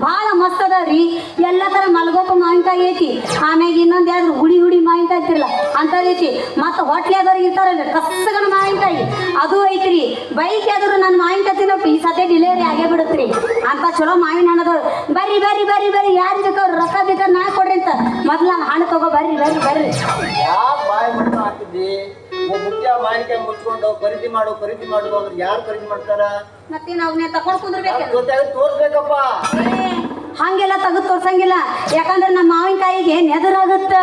ಭಾಳ ಮಸ್ತ್ ಅದಾವ್ರಿ ಎಲ್ಲ ತರ ಮಲ್ಗೋಪ ಮಾವಿನಕಾಯಿ ಐತಿ ಆಮ್ಯಾಗ ಇನ್ನೊಂದು ಯಾವ್ದು ಹುಡಿ ಹುಡಿ ಮಾವಿನಕಾಯಿ ಐತಿರಲ್ಲ ಅಂತದ್ ಐತಿ ಮತ್ತು ಹೋಟ್ಲಿ ಆದವ್ರಿಗೆ ಇರ್ತಾರಲ್ರಿ ಕಸಗಣ ಮಾವಿನಕಾಯಿ ಅದು ಐತ್ರಿ ಬೈಕ್ ಯಾವ್ದು ನನ್ನ ಮಾವಿನಕಾಯಿ ತಿನ್ನೋಕೆ ಈ ಸದ್ಯ ಡಿಲಿವರಿ ಆಗೇ ಬಿಡುತ್ರಿ ಅಂತ ಚಲೋ ಮಾವಿನ ಹಣ್ಣದವ್ರು ಬರ್ರಿ ಬರ್ರಿ ಬರ್ರಿ ಬರ್ರಿ ಯಾರು ಬೇಕವ್ರು ರೊಕ್ಕ ಬೇಕಾದ್ರೆ ನಾ ಕೊಡ್ರಿ ಅಂತ ಮೊದ್ಲ ಹಣ್ಣು ತಗೋ ಬರ್ರಿ ಬರ್ರಿ ಬರ್ರಿ ಮುಖ್ಯ ಮಾವಿನಕಾಯಿ ಮುಚ್ಕೊಂಡು ಖರೀದಿ ಮಾಡು ಅಂದ್ರೆ ಯಾರು ಖರೀದಿ ಮಾಡ್ತಾರ ಮತ್ತೆ ನಾವು ತಗೊಂಡ್ ಕುಂದ್ರಬೇಕು ತೋರ್ಸ್ಬೇಕಪ್ಪ ಹಂಗೆಲ್ಲ ತೆಗೆದು ತೋರ್ಸಂಗಿಲ್ಲ ಯಾಕಂದ್ರೆ ನಮ್ಮ ಮಾವಿನಕಾಯಿಗೆ ನೆದರಾಗುತ್ತ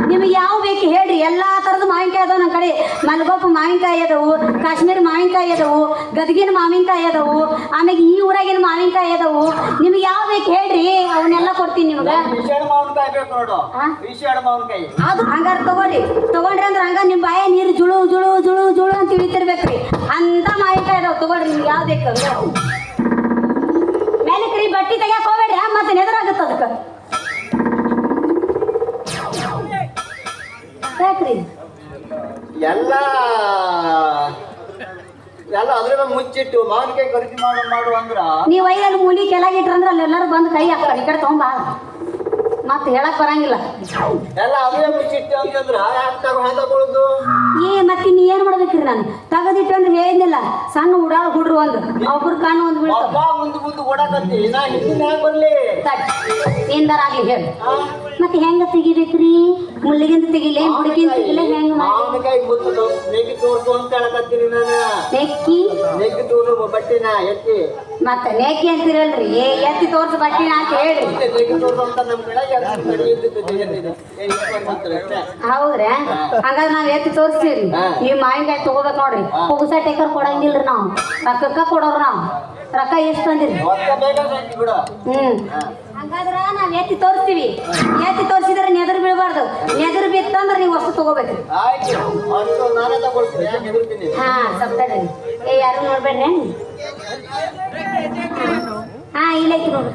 ನಿಮಗೆ ಯಾವ ಬೇಕು ಹೇಳ್ರಿ ಎಲ್ಲಾ ತರದ ಮಾವಿನಕಾಯಿ ಅದಾವ ನಮ್ಮ ಕಡೆ ಮಲಗೋಪ ಮಾವಿನಕಾಯಿ ಅದಾವು ಕಾಶ್ಮೀರಿ ಮಾವಿನಕಾಯಿ ಅದಾವು ಗದಗಿನ ಮಾವಿನಕಾಯಿ ಅದಾವು ಆಮೇಲೆ ಈ ಊರಾಗಿನ ಮಾವಿನಕಾಯಿ ಅದಾವು ನಿಮ್ಗೆ ಯಾವ ಬೇಕು ಹೇಳ್ರಿ ಅವನ್ನೆಲ್ಲ ಕೊಡ್ತೀನಿ ನಿಮ್ಗೆ ಅದು ಹಂಗಾರ ತಗೊಂಡ್ರಿ ಅಂದ್ರೆ ಹಂಗ ನಿಮ್ ಬಾಯ ನೀರು ಜುಳು ಜುಳು ಜುಳು ಜುಳು ಅಂತ ಇಳಿತಿರ್ಬೇಕ್ರಿ ಅಂತ ಮಾವಿನಕಾಯಿ ಅದಾವ ತಗೊಳ್ರಿ ನಿಮ್ಗೆ ಯಾವ ಬೇಕು ಮೇಲಕ್ರಿ ಬಟ್ಟಿ ತೆಗ್ಯಾಕ ಹೋಗ್ಬೇಡ್ರಿ ಮತ್ತೆ ನೆದರಾಗತ್ತ ಅದಕ್ಕೆ ಯಾಕ್ರಿ ಎಲ್ಲ ಅದ್ರ ಮುಚ್ಚಿಟ್ಟು ಮಾವಿನಕಾಯಿ ಖರೀದಿ ಮಾಡು ಅಂದ್ರ ನೀವು ಐದಲ್ಲಿ ಮೂಲಿ ಕೆಳಗಿಟ್ರಂದ್ರ ಅಲ್ಲೆಲ್ಲರೂ ಬಂದು ಕೈ ಹಾಕ್ತಾರೆ ಈ ಕಡೆ ತಗೊಂಬ ಮತ್ತೆ ಹೇಳಕ್ ಬರಂಗಿಲ್ಲ ಎಲ್ಲ ಅದೇ ಮುಚ್ಚಿಟ್ಟು ಅಂತಂದ್ರ ತಗೊಳ್ಳೋದು ಮತ್ತೆ ನೀ ಏನ್ ಮಾಡ್ಬೇಕ್ರಿ ನಾನು ತಗದಿಟ್ಟು ಅಂದ್ರೆ ಹೇಳಿದ್ನಿಲ್ಲ ಸಣ್ಣ ಉಡಾಳ ಹುಡ್ರು ಒಂದು ಒಬ್ರು ಕಣ್ಣು ಒಂದು ಬೀಳ್ತಾವ ಮುಂದೆ ಓಡಾಕತ್ತಿ ನಾ ಹಿಂದಿನ ಬರ್ಲಿ ಇಂದರಾಗ್ಲಿ ಹೇಳಿ ಮತ್ತೆ ಹೆಂಗ ತೆಗಿಬೇಕ್ರಿ? ಮುಳ್ಳಿಗಿಂದ ತೆಗಿಲೆ, ಬುಡಕಿಂದ ತೆಗಿಲೆ, ಹೆಂಗ ಮಾವಿನಕಾಯಿ ಮುತ್ತು ನೆಗ್ಗಿ ತೋರ್ಸು ಅಂತ ಹೇಳಕತ್ತೀನಿ ನಾನು. ನೆಕ್ಕಿ ನೆಗ್ಗಿ ತೋರು ಬಟ್ಟಿನ ಎತ್ತಿ ಮತ್ತೆ ನೆಕ್ಕಿ ಅಂತಿರಲ್ರಿ, ಎತ್ತಿ ತೋರ್ಸ ಬಟ್ಟಿನ ಅಂತ ಹೇಳಿ. ನೆಗ್ಗಿ ತೋರ್ಸು ಅಂತ ನಮ್ ಕಡೆ ಇದ್ದಿದ್ದು. ಹೌದ್ರಾ? ಹಂಗಾದ್ರೆ ನಾವ್ ಎತ್ತಿ ತೋರಿಸ್ತೀವ್ರಿ. ಈ ಮಾವಿನಕಾಯಿ ತಗೋಬೇಕು ನೋಡ್ರಿ. ಪುಗ್ಸ ಟೇಕರ್ ಕೊಡಂಗಿಲ್ರಿ ನಾವು, ರೊಕ್ಕಕ್ಕ ಕೊಡೋರು ನಾವು. ರೊಕ್ಕ ಎಷ್ಟು ತಂದಿರಿ? ಹಂಗಾದ್ರ ನಾವ್ ಎತ್ತಿ ತೋರಿಸ್ತೀವಿ. ಎತ್ತಿ ತೋರಿಸಿದ್ರೆ ನೆದರ್ ಬೀಳ್ಬಾರ್ದು. ನೆದರ್ ಬಿತ್ತಂದ್ರೆ ನೀವು ವಸ್ತು ತಗೋಬೇಕು. ಹಾ ಸ್ವಲ್ಪ ತಡ್ರಿ. ಯಾರು ನೋಡ್ಬೇಡ್ರಿ. ಹಾ ಇಲ್ಲ ಐತಿ ನೋಡ್ರಿ.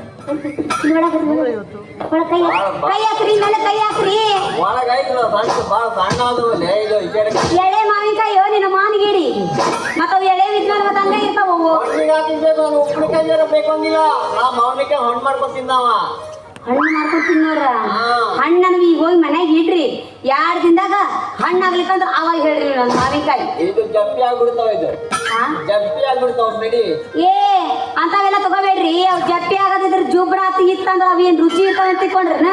ಕೈ ಹಾಕ್ರಿ, ಮೇಲೆ ಕೈ ಹಾಕ್ರಿ. ಎಳೆ ಮಾವಿನಕಾಯಿ ನಿನ್ನ ಮಾನಿಗೇಡಿ. ಮತ್ತ ಅವು ಎಳೆ ವಿಜ್ಞಾನ ಮತ್ತೆ ಹಂಗ ಇರ್ತಾವ. ಉಪ್ಪಿನಕಾಯಿ ಬೇಕಂಗಿಲ್ಲ, ಮಾವಿನಕಾಯಿ ಹಣ್ಣು ಮಾಡ್ಕೊಂಡು ತಿಂದಾವ. ಹಣ್ಣು ಮಾಡ್ಕೊಂಡು ತಿನ್ನೋರ ಹಣ್ಣನ್ನು ಈಗ ಹೋಗಿ ಮನ್ಯಾಗ ಇಡ್ರಿ. 2 ದಿನದಾಗ ಹಣ್ಣು ಆಗ್ಲಿಕ್ಕಂದ್ರ ಅವಾಗ ಹೇಳ್ರಿ ನನ್ನ ಮಾವಿನಕಾಯಿ. ಇದು ಜಪ್ಪಿ ಆಗ್ಬಿಡ್ತಾವ. ಇದು ಜಪ್ಪಿ ಆಗ್ಬಿಡ್ತಾವ ನಡಿ. ಏ ಅಂತಾವೆಲ್ಲ ತಗೋಬೇಡ್ರಿ. ಅವ್ ಜಪ್ಪಿ ಆಗದಿದ್ರ ಜುಬ್ರ ಇತ್ತಂದ್ರ ಅವ್ ಏನ್ ರುಚಿ ಇರ್ತಾವ ಅಂತ ತಿಳ್ಕೊಂಡ್ರಿನ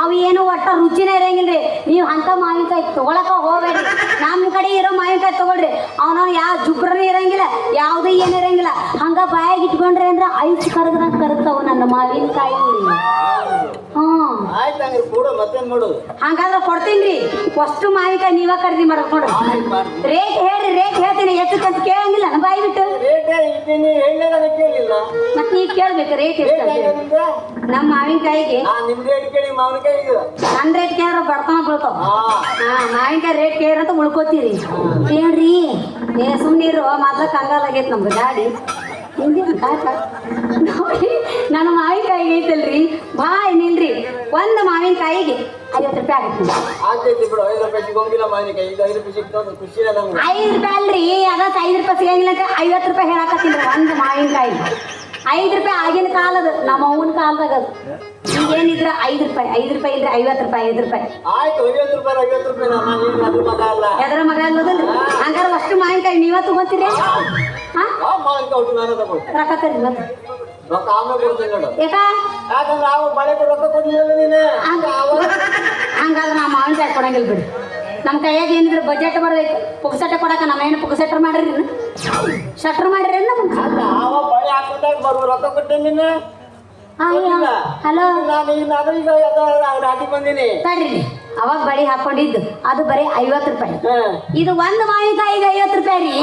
ಅವ್ ಏನು ಒಟ್ಟ ರುಚಿನೇ ಇರಂಗಿಲ್ರಿ. ನೀವು ಅಂತ ಮಾವಿನಕಾಯಿ ತಗೊಳಕ ಹೋಗ್ಬೇಡ್ರಿ. ನಮ್ಮ ಕಡೆ ಇರೋ ಮಾವಿನಕಾಯಿ ತಗೊಳ್ರಿ. ಅವನ ಯಾವ ಜುಬ್ರನೇ ಇರಂಗಿಲ್ಲ, ಯಾವ್ದು ಏನ್ ಇರಂಗಿಲ್ಲ. ಹಂಗ ಬಾಯಾಗಿ ಇಟ್ಕೊಂಡ್ರಿ ಅಂದ್ರ ಐಸ್ ಕರಗದಂಗ ಕರಗ್ತಾವ ನನ್ನ ಮಾವಿನಕಾಯಿ. ಹಂಗಾದ್ರೆ ಕೊಡ್ತೀನಿ. ಅಷ್ಟು ಮಾವಿನಕಾಯಿ ನೀವ ಖರೀದಿ ಮಾಡಕ್ ನೋಡ್ರಿ. ರೇಟ್ ಹೇಳ್ರಿ, ರೇಟ್ ಹೇಳ್ತೀನಿ. ಎಷ್ಟಕ್ಕಂತ ಕೇಳಂಗಿಲ್ಲ ನನ್ನ ಬಾಯಿ ಬಿಟ್ಟು. ಮತ್ ನೀವ್ ಕೇಳ್ಬೇಕು ರೇಟ್ ಎಷ್ಟು. ನಮ್ಮ ಮಾವಿನಕಾಯಿಗೆ ನನ್ ರೇಟ್ ಕೇಳ್ರ ಬಡ್ತಾನ ಬೀಳ್ತಾವ. ಮಾವಿನಕಾಯಿ ರೇಟ್ ಕೇಳ್ರಂತ ಉಳ್ಕೋತೀರಿ ಹೇಳ್ರಿ. ಸುಮ್ನಿರು, ಮೊದ್ಲ ಕಂಗಾಲಾಗೈತಿ ನಮ್ದು ಗಾಡಿ. ನೋಡಿ ನನ್ನ ಮಾವಿನಕಾಯಿಗೆ ಐತಲ್ರಿ ಬಾ ಏನಿಲ್ರಿ. ಒಂದು ಮಾವಿನಕಾಯಿಗೆ 50 ರೂಪಾಯಿ ಆಗತ್ತೆ. 5 ರೂಪಾಯಿ ಅಲ್ರಿ, ಅದಕ್ಕೆ 5 ರೂಪಾಯಿ ಸಿಗಂಗಿಲ್ಲ ಅಂತ 50 ರೂಪಾಯಿ ಹೇಳಕತ್ತೀನ್ರಿ ಒಂದು ಮಾವಿನಕಾಯಿ. 5 ರೂಪಾಯಿ ಆಗಿನ ಕಾಲದ ನಮ್ಮ ಅವನ ಕಾಲದಾಗ ಅದು. ಈಗೇನಿದ್ರ 5 ರೂಪಾಯಿ. 5 ರೂಪಾಯಿ ಇದ್ರೆ 50 ರೂಪಾಯಿ. 5 ರೂಪಾಯಿ ಎದ್ರ ಮಗ ಅನ್ನೋದಲ್ರಿ. ಹಂಗಾರ ಅಷ್ಟು ಮಾವಿನಕಾಯಿ ನೀವ ತಗೋತೀರಿ? ರೊಕ್ಕ ತರ್ರಿ ಮತ್ತೆ. ಹಂಗಾದ್ರೆ ನಾ ಮಾವಿನಕಾಯಿ ಕೊಡಂಗಿಲ್ಲ ಬಿಡಿ. ನಮ್ಮ ಕೈಯಾಗ ಏನಿದ್ರೆ ಬಜೆಟ್ ಬರ್ಬೇಕು. ಪುಗ್ಸಟ್ಟೆ ಕೊಡಕ ನಮ್ಮ ಏನು ಪುಗ್ಸಟ್ರ್ ಮಾಡ್ರಿ, ಶಟ್ರ್ ಮಾಡ್ರಿ. ಹಲೋ ತಡ್ರಿ. ಅವಾಗ ಬಳಿ ಹಾಕೊಂಡಿದ್ದು ಅದು ಬರೀ 50 ರೂಪಾಯಿ. ಇದು ಒಂದು ಮಾವಿನಕಾಯಿಗೆ 50 ರೂಪಾಯಿ ರೀ.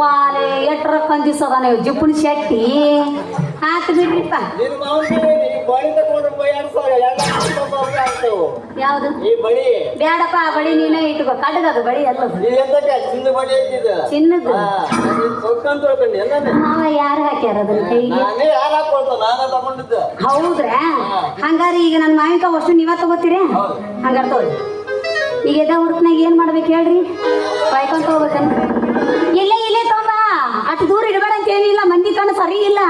ವಾಲೆ ಎಟ್ರ ಕಂದಿಸದ ನೀವು ಜಿಪ್ಪುಣಿ ಶೆಟ್ಟಿ. ಆತು ಬಿಡ್ರಿಪ್ಪ. ಯಾವ್ದು ಬ್ಯಾಡಪ್ಪ, ಬಳಿ ನೀನೇ ಇಟ್ಕೋ. ಕಡ್ಗದು ಬಳಿ ಎಲ್ಲ ಚಿನ್ನದ್ದು. ನಾವ ಯಾರು ಹಾಕ್ಯಾರ ಅದನ್ನ ಕೈಗೆ? ಹೌದ್ರಾ? ಹಂಗಾರ ಈಗ ನನ್ನ ಮಾವಿನಕಾಯಿ ಅಷ್ಟು ನೀವ ತಗೋತೀರಿ? ಹಂಗಾರ ತಗೋರಿ. ಈಗ ಎದ ಹುಡುಕ್ನಾಗ ಏನ್ ಮಾಡ್ಬೇಕು ಹೇಳ್ರಿ? ಕಾಯ್ಕೊಂತ ಹೋಗ್ಬೇಕನ್? ಇಲ್ಲೇ ತಗೊಂಬ. ಅಷ್ಟು ದೂರ ಇಡಬೇಡ ಅಂತ ಏನಿಲ್ಲ, ಮಂದಿ ಕಣ್ಣು ಸರಿ ಇಲ್ಲ.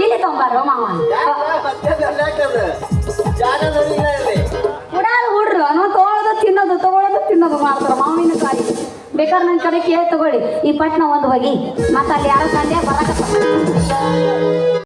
ಇಲ್ಲಿ ತಗೊಂಬಾರೋ ಮಾವ. ಹುಡ್ರು ಅನ್ನೋ ತಗೊಳ್ಳೋದು ತಿನ್ನೋದು ಮಾಡ್ತಾರ ಮಾವಿನಕಾಯಿ. ಬೇಕಾದ್ರೆ ನನ್ನ ಕಡೆ ಕೇಳಿ ತಗೊಳ್ಳಿ. ಈ ಪಟ್ನ ಒಂದು ಹೋಗಿ ಮತ್ತೆ ಅಲ್ಲಿ ಯಾರೋ ಸಂಡೆ ಬರಕತ್ತ.